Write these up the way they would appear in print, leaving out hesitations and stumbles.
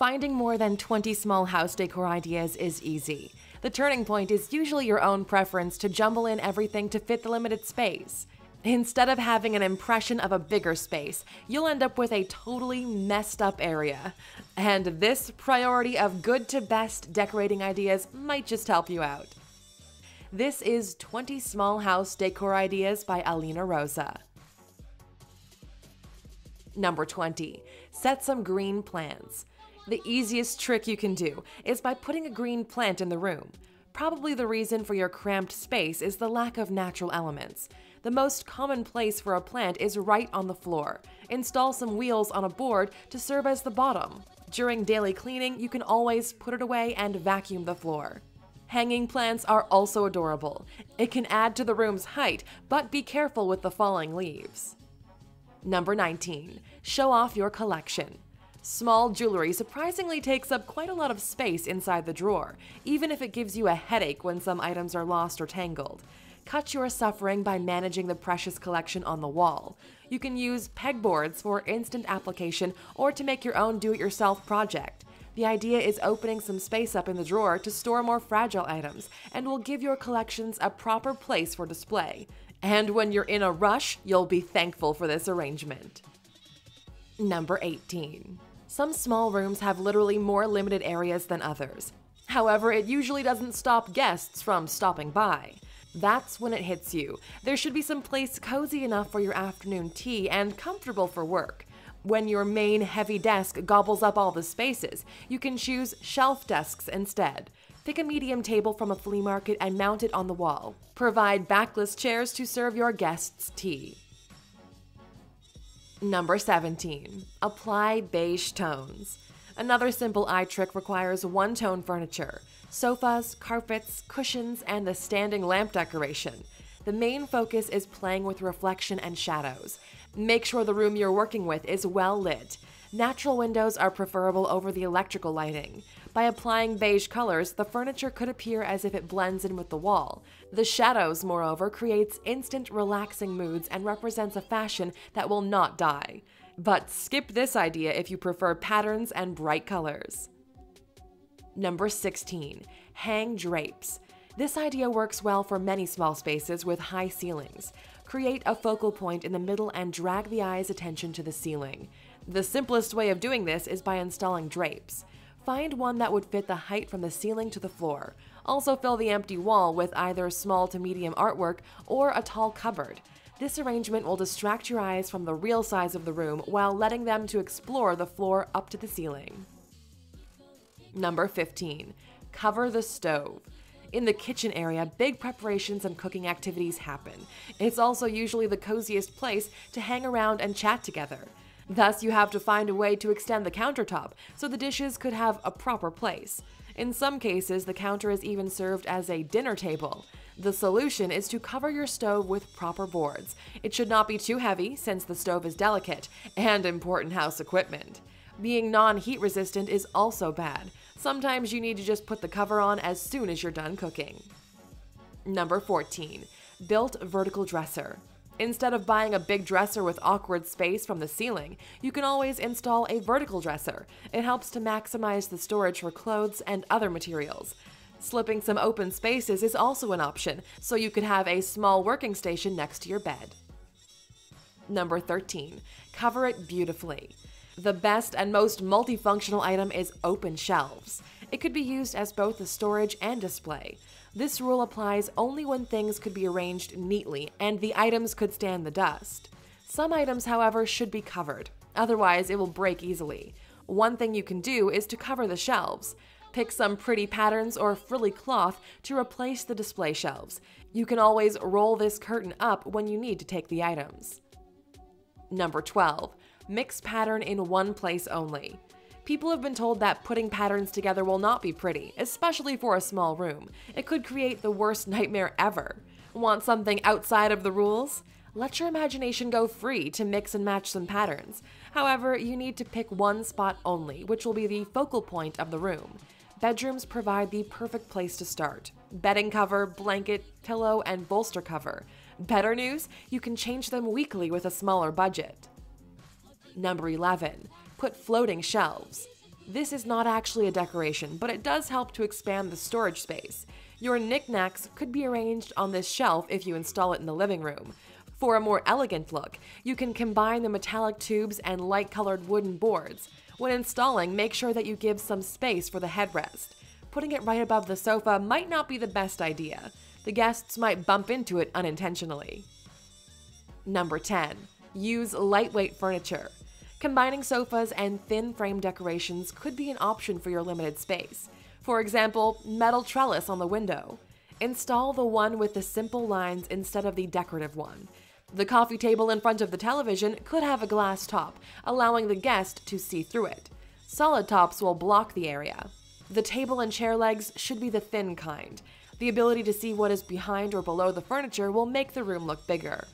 Finding more than 20 small house decor ideas is easy. The turning point is usually your own preference to jumble in everything to fit the limited space. Instead of having an impression of a bigger space, you'll end up with a totally messed up area. And this priority of good to best decorating ideas might just help you out. This is 20 Small House Decor Ideas by Alina Rosa. Number 20. Set some green plants. The easiest trick you can do is by putting a green plant in the room. Probably the reason for your cramped space is the lack of natural elements. The most common place for a plant is right on the floor. Install some wheels on a board to serve as the bottom. During daily cleaning, you can always put it away and vacuum the floor. Hanging plants are also adorable. It can add to the room's height, but be careful with the falling leaves. Number 19. Show off your collection. Small jewelry surprisingly takes up quite a lot of space inside the drawer, even if it gives you a headache when some items are lost or tangled. Cut your suffering by managing the precious collection on the wall. You can use pegboards for instant application or to make your own do-it-yourself project. The idea is opening some space up in the drawer to store more fragile items and will give your collections a proper place for display. And when you're in a rush, you'll be thankful for this arrangement. Number 18. Some small rooms have literally more limited areas than others. However, it usually doesn't stop guests from stopping by. That's when it hits you. There should be some place cozy enough for your afternoon tea and comfortable for work. When your main heavy desk gobbles up all the spaces, you can choose shelf desks instead. Pick a medium table from a flea market and mount it on the wall. Provide backless chairs to serve your guests tea. Number 17. Apply beige tones. Another simple eye trick requires one-tone furniture. Sofas, carpets, cushions, and the standing lamp decoration. The main focus is playing with reflection and shadows. Make sure the room you're working with is well lit. Natural windows are preferable over the electrical lighting. By applying beige colors, the furniture could appear as if it blends in with the wall. The shadows, moreover, creates instant relaxing moods and represents a fashion that will not die. But skip this idea if you prefer patterns and bright colors. Number 16. Hang drapes. This idea works well for many small spaces with high ceilings. Create a focal point in the middle and drag the eye's attention to the ceiling. The simplest way of doing this is by installing drapes. Find one that would fit the height from the ceiling to the floor. Also fill the empty wall with either small to medium artwork or a tall cupboard. This arrangement will distract your eyes from the real size of the room while letting them to explore the floor up to the ceiling. Number 15. Cover the stove. In the kitchen area, big preparations and cooking activities happen. It's also usually the coziest place to hang around and chat together. Thus, you have to find a way to extend the countertop so the dishes could have a proper place. In some cases, the counter is even served as a dinner table. The solution is to cover your stove with proper boards. It should not be too heavy since the stove is delicate and important house equipment. Being non-heat resistant is also bad. Sometimes you need to just put the cover on as soon as you're done cooking. Number 14. Built vertical dresser. Instead of buying a big dresser with awkward space from the ceiling, you can always install a vertical dresser. It helps to maximize the storage for clothes and other materials. Slipping some open spaces is also an option, so you could have a small working station next to your bed. Number 13. Cover it beautifully. The best and most multifunctional item is open shelves. It could be used as both a storage and display. This rule applies only when things could be arranged neatly and the items could stand the dust. Some items, however, should be covered. Otherwise, it will break easily. One thing you can do is to cover the shelves. Pick some pretty patterns or frilly cloth to replace the display shelves. You can always roll this curtain up when you need to take the items. Number 12. Mix pattern in one place only. People have been told that putting patterns together will not be pretty, especially for a small room. It could create the worst nightmare ever. Want something outside of the rules? Let your imagination go free to mix and match some patterns. However, you need to pick one spot only, which will be the focal point of the room. Bedrooms provide the perfect place to start. Bedding cover, blanket, pillow, and bolster cover. Better news? You can change them weekly with a smaller budget. Number 11. Put floating shelves. This is not actually a decoration, but it does help to expand the storage space. Your knickknacks could be arranged on this shelf if you install it in the living room. For a more elegant look, you can combine the metallic tubes and light-colored wooden boards. When installing, make sure that you give some space for the headrest. Putting it right above the sofa might not be the best idea. The guests might bump into it unintentionally. Number 10. Use lightweight furniture. Combining sofas and thin frame decorations could be an option for your limited space. For example, metal trellis on the window. Install the one with the simple lines instead of the decorative one. The coffee table in front of the television could have a glass top, allowing the guest to see through it. Solid tops will block the area. The table and chair legs should be the thin kind. The ability to see what is behind or below the furniture will make the room look bigger.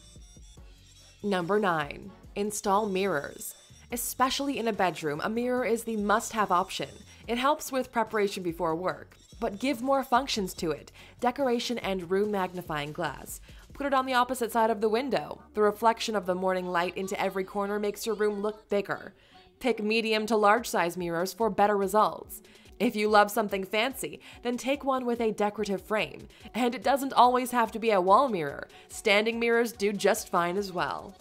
Number 9. Install mirrors. Especially in a bedroom, a mirror is the must-have option. It helps with preparation before work, but give more functions to it: decoration and room magnifying glass. Put it on the opposite side of the window. The reflection of the morning light into every corner makes your room look bigger. Pick medium to large size mirrors for better results. If you love something fancy, then take one with a decorative frame. And it doesn't always have to be a wall mirror. Standing mirrors do just fine as well.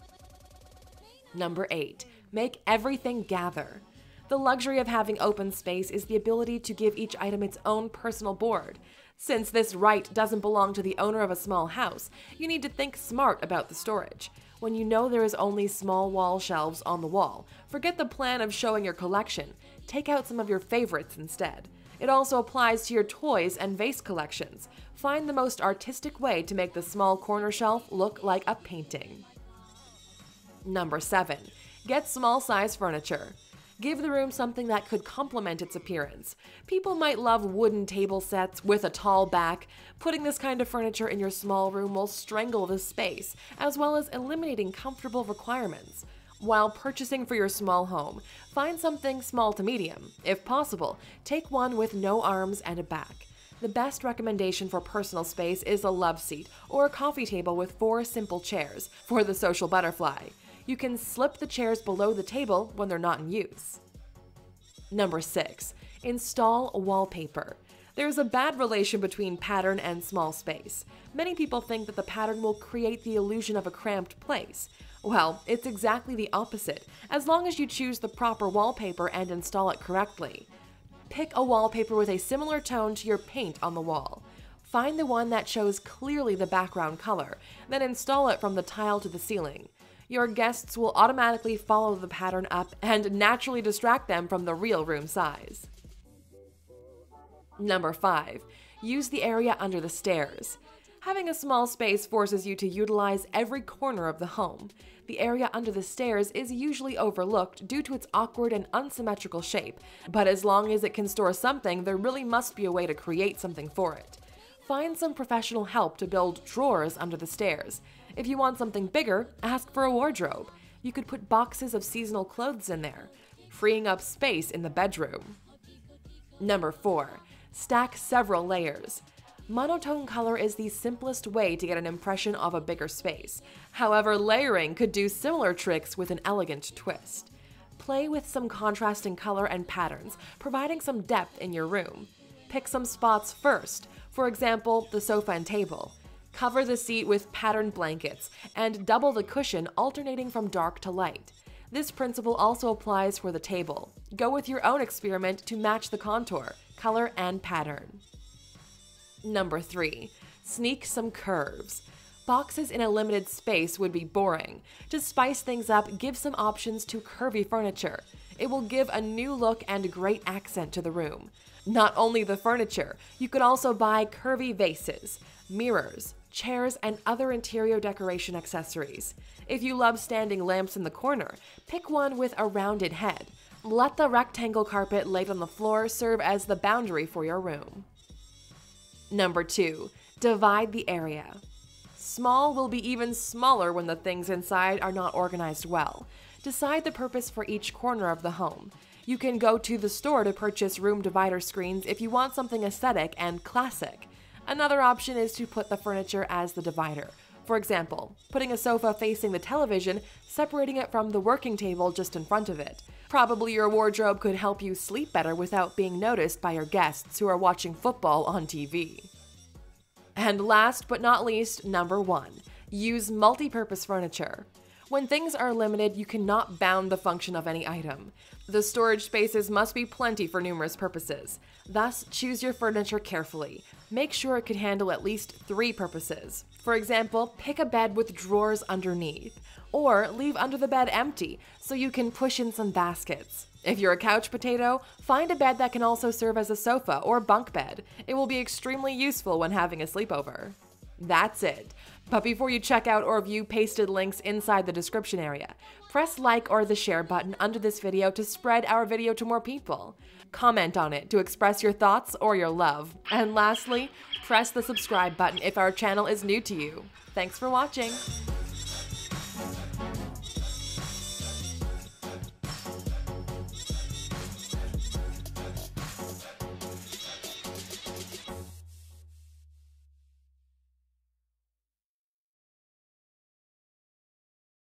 Number 8. Make everything gather. The luxury of having open space is the ability to give each item its own personal board. Since this right doesn't belong to the owner of a small house, you need to think smart about the storage. When you know there is only small wall shelves on the wall, forget the plan of showing your collection. Take out some of your favorites instead. It also applies to your toys and vase collections. Find the most artistic way to make the small corner shelf look like a painting. Number 7. Get small size furniture. Give the room something that could complement its appearance. People might love wooden table sets with a tall back. Putting this kind of furniture in your small room will strangle the space, as well as eliminating comfortable requirements. While purchasing for your small home, find something small to medium. If possible, take one with no arms and a back. The best recommendation for personal space is a love seat or a coffee table with 4 simple chairs for the social butterfly. You can slip the chairs below the table when they're not in use. Number 6. Install wallpaper. There's a bad relation between pattern and small space. Many people think that the pattern will create the illusion of a cramped place. Well, it's exactly the opposite, as long as you choose the proper wallpaper and install it correctly. Pick a wallpaper with a similar tone to your paint on the wall. Find the one that shows clearly the background color, then install it from the tile to the ceiling. Your guests will automatically follow the pattern up and naturally distract them from the real room size. Number 5. Use the area under the stairs. Having a small space forces you to utilize every corner of the home. The area under the stairs is usually overlooked due to its awkward and unsymmetrical shape, but as long as it can store something, there really must be a way to create something for it. Find some professional help to build drawers under the stairs. If you want something bigger, ask for a wardrobe. You could put boxes of seasonal clothes in there, freeing up space in the bedroom. Number 4. Stack several layers. Monotone color is the simplest way to get an impression of a bigger space. However, layering could do similar tricks with an elegant twist. Play with some contrasting color and patterns, providing some depth in your room. Pick some spots first, for example, the sofa and table. Cover the seat with patterned blankets, and double the cushion, alternating from dark to light. This principle also applies for the table. Go with your own experiment to match the contour, color, and pattern. Number 3. Sneak some curves. Boxes in a limited space would be boring. To spice things up, give some options to curvy furniture. It will give a new look and a great accent to the room. Not only the furniture, you could also buy curvy vases, mirrors, chairs, and other interior decoration accessories. If you love standing lamps in the corner, pick one with a rounded head. Let the rectangle carpet laid on the floor serve as the boundary for your room. Number 2. Divide the area. Small will be even smaller when the things inside are not organized well. Decide the purpose for each corner of the home. You can go to the store to purchase room divider screens if you want something aesthetic and classic. Another option is to put the furniture as the divider. For example, putting a sofa facing the television, separating it from the working table just in front of it. Probably your wardrobe could help you sleep better without being noticed by your guests who are watching football on TV. And last but not least, number 1. Use multi-purpose furniture. When things are limited, you cannot bound the function of any item. The storage spaces must be plenty for numerous purposes. Thus, choose your furniture carefully. Make sure it can handle at least 3 purposes. For example, pick a bed with drawers underneath, or leave under the bed empty so you can push in some baskets. If you're a couch potato, find a bed that can also serve as a sofa or bunk bed. It will be extremely useful when having a sleepover. That's it. But before you check out or view pasted links inside the description area, press like or the share button under this video to spread our video to more people. Comment on it to express your thoughts or your love. And lastly, press the subscribe button if our channel is new to you. Thanks for watching.